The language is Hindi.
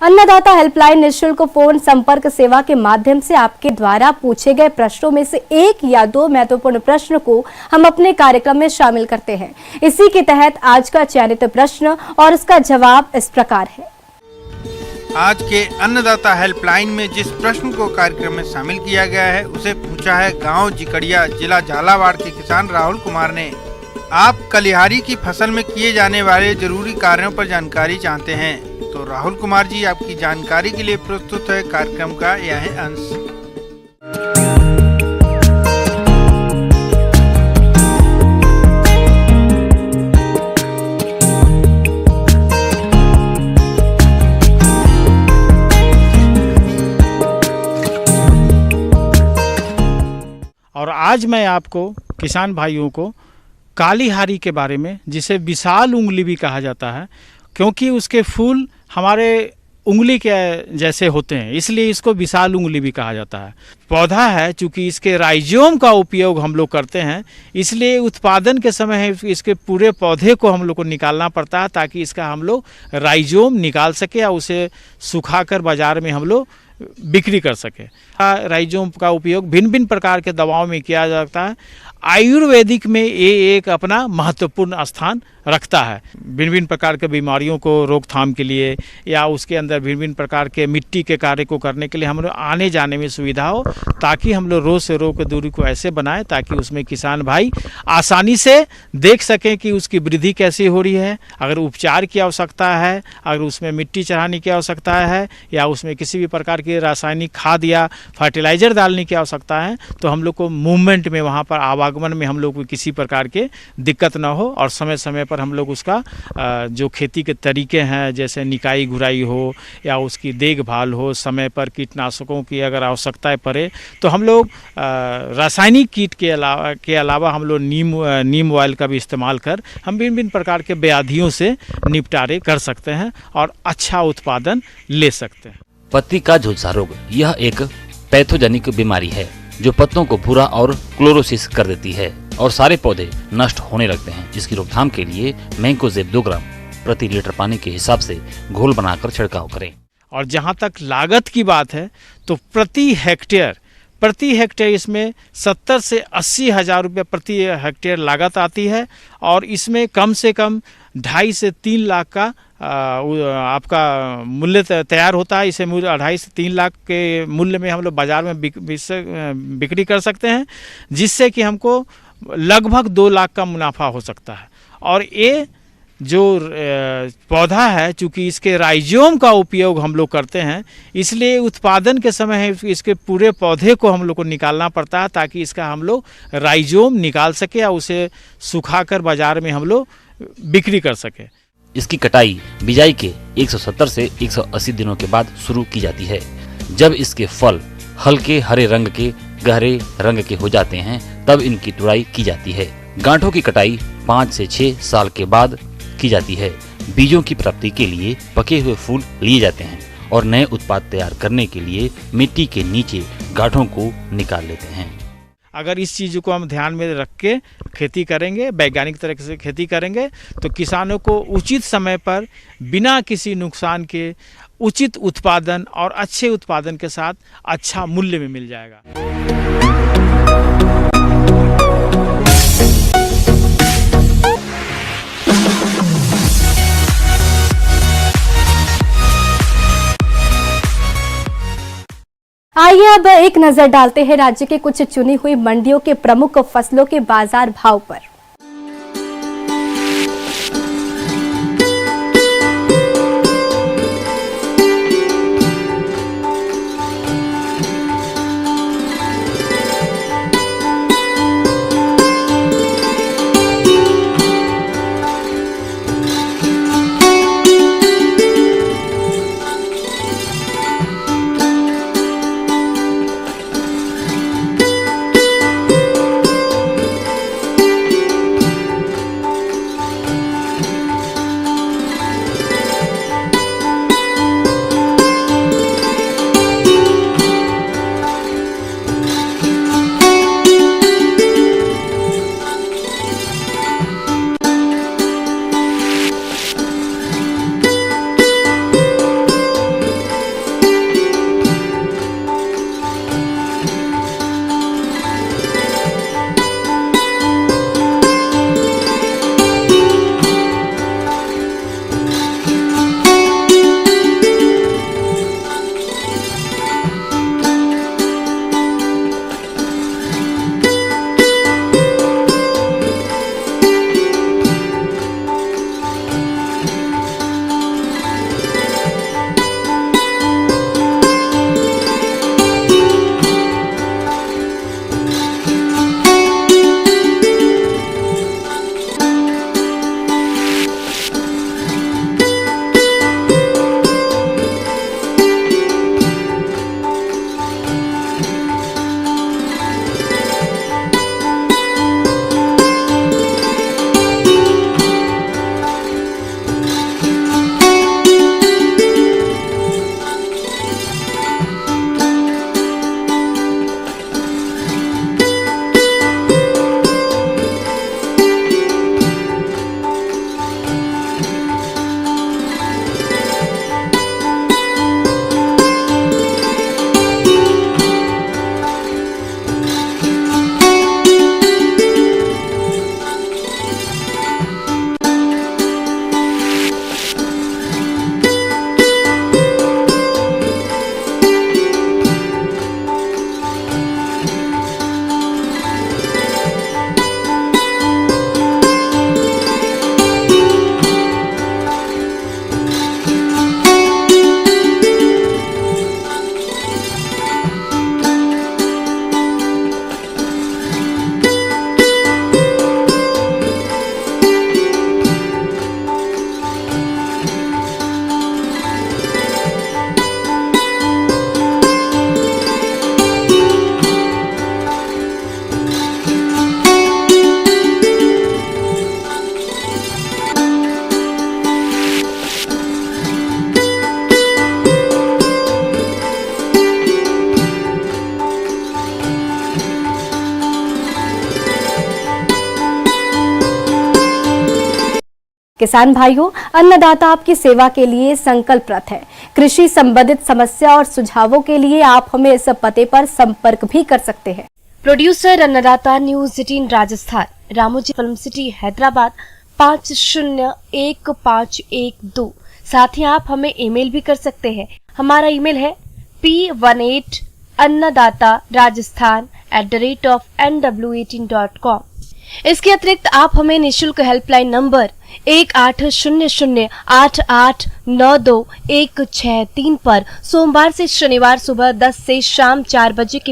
अन्नदाता हेल्पलाइन निःशुल्क फोन संपर्क सेवा के माध्यम से आपके द्वारा पूछे गए प्रश्नों में से एक या दो महत्वपूर्ण प्रश्न को हम अपने कार्यक्रम में शामिल करते हैं। इसी के तहत आज का चयनित प्रश्न और इसका जवाब इस प्रकार है। आज के अन्नदाता हेल्पलाइन में जिस प्रश्न को कार्यक्रम में शामिल किया गया है उसे पूछा है गांव जिकड़िया, जिला झालावाड़ के किसान राहुल कुमार ने। आप कलिहारी की फसल में किए जाने वाले जरूरी कार्यों पर जानकारी चाहते हैं, तो राहुल कुमार जी आपकी जानकारी के लिए प्रस्तुत है कार्यक्रम का यह अंश। और आज मैं आपको किसान भाइयों को कालीहारी के बारे में, जिसे विशाल उंगली भी कहा जाता है, क्योंकि उसके फूल हमारे उंगली के जैसे होते हैं, इसलिए इसको विशाल उंगली भी कहा जाता है। पौधा है, चूँकि इसके राइजोम का उपयोग हम लोग करते हैं, इसलिए उत्पादन के समय इसके पूरे पौधे को हम लोग को निकालना पड़ता है ताकि इसका हम लोग राइजोम निकाल सके या उसे सुखाकर बाज़ार में हम लोग बिक्री कर सके। राइजोम का उपयोग भिन्न भिन्न प्रकार के दवाओं में किया जाता है। आयुर्वेदिक में ये एक अपना महत्वपूर्ण स्थान रखता है। भिन्न भिन्न प्रकार के बीमारियों को रोकथाम के लिए या उसके अंदर भिन्न भिन्न प्रकार के मिट्टी के कार्य को करने के लिए हम लोग आने जाने में सुविधा हो, ताकि हम लोग रोग से रोग की दूरी को ऐसे बनाएं ताकि उसमें किसान भाई आसानी से देख सकें कि उसकी वृद्धि कैसी हो रही है। अगर उपचार की आवश्यकता है, अगर उसमें मिट्टी चढ़ाने की आवश्यकता है या उसमें किसी भी प्रकार की रासायनिक खाद या फर्टिलाइज़र डालने की आवश्यकता है, तो हम लोग को मूवमेंट में, वहाँ पर आवागमन में हम लोग को किसी प्रकार के दिक्कत ना हो और समय समय पर हम लोग उसका जो खेती के तरीके हैं, जैसे निकाई गुराई हो या उसकी देखभाल हो, समय पर कीटनाशकों की अगर आवश्यकता पड़े तो हम लोग रासायनिक कीट के अलावा हम लोग नीम ऑयल का भी इस्तेमाल कर हम भिन्न भिन्न प्रकार के व्याधियों से निपटारे कर सकते हैं और अच्छा उत्पादन ले सकते हैं। पत्ती का झुलसा रोग यह एक पैथोजेनिक बीमारी है जो पत्तों को भूरा और क्लोरोसिस कर देती है और सारे पौधे नष्ट होने लगते हैं। इसकी रोकथाम के लिए मैंकोजेब 2 ग्राम प्रति लीटर पानी के हिसाब से घोल बनाकर छिड़काव करें। और जहाँ तक लागत की बात है तो प्रति हेक्टेयर इसमें 70 से 80 हज़ार रुपये प्रति हेक्टेयर लागत आती है और इसमें कम से कम 2.5 से 3 लाख का आपका मूल्य तैयार होता है। इसे मूल्य 2.5 से 3 लाख के मूल्य में हम लोग बाज़ार में बिक्री कर सकते हैं, जिससे कि हमको लगभग 2 लाख का मुनाफा हो सकता है। और ये जो पौधा है, चूँकि इसके राइजोम का उपयोग हम लोग करते हैं, इसलिए उत्पादन के समय इसके पूरे पौधे को हम लोग को निकालना पड़ता है ताकि इसका हम लोग राइजोम निकाल सके या उसे सुखाकर बाज़ार में हम लोग बिक्री कर सके। इसकी कटाई बिजाई के 170 से 180 दिनों के बाद शुरू की जाती है। जब इसके फल हल्के हरे रंग के गहरे रंग के हो जाते हैं तब इनकी तुड़ाई की जाती है। गांठों की कटाई 5 से 6 साल के बाद की जाती है। बीजों की प्राप्ति के लिए पके हुए फूल लिए जाते हैं और नए उत्पाद तैयार करने के लिए मिट्टी के नीचे गांठों को निकाल लेते हैं। अगर इस चीज़ को हम ध्यान में रख के खेती करेंगे, वैज्ञानिक तरीके से खेती करेंगे, तो किसानों को उचित समय पर बिना किसी नुकसान के उचित उत्पादन और अच्छे उत्पादन के साथ अच्छा मूल्य में मिल जाएगा। आइए अब एक नजर डालते हैं राज्य के कुछ चुनी हुई मंडियों के प्रमुख फसलों के बाजार भाव पर। किसान भाइयों, अन्नदाता आपकी सेवा के लिए संकल्परत है। कृषि संबंधित समस्या और सुझावों के लिए आप हमें इस पते पर संपर्क भी कर सकते हैं। प्रोड्यूसर अन्नदाता news 18 Rajasthan, Ramoji film city Hyderabad 501512। साथ ही आप हमें ईमेल भी कर सकते हैं। हमारा ईमेल है p18annadattarajasthan@nw18.com। इसके अतिरिक्त आप हमें निःशुल्क हेल्पलाइन नंबर 180088921663 पर सोमवार से शनिवार सुबह 10 से शाम 4 बजे के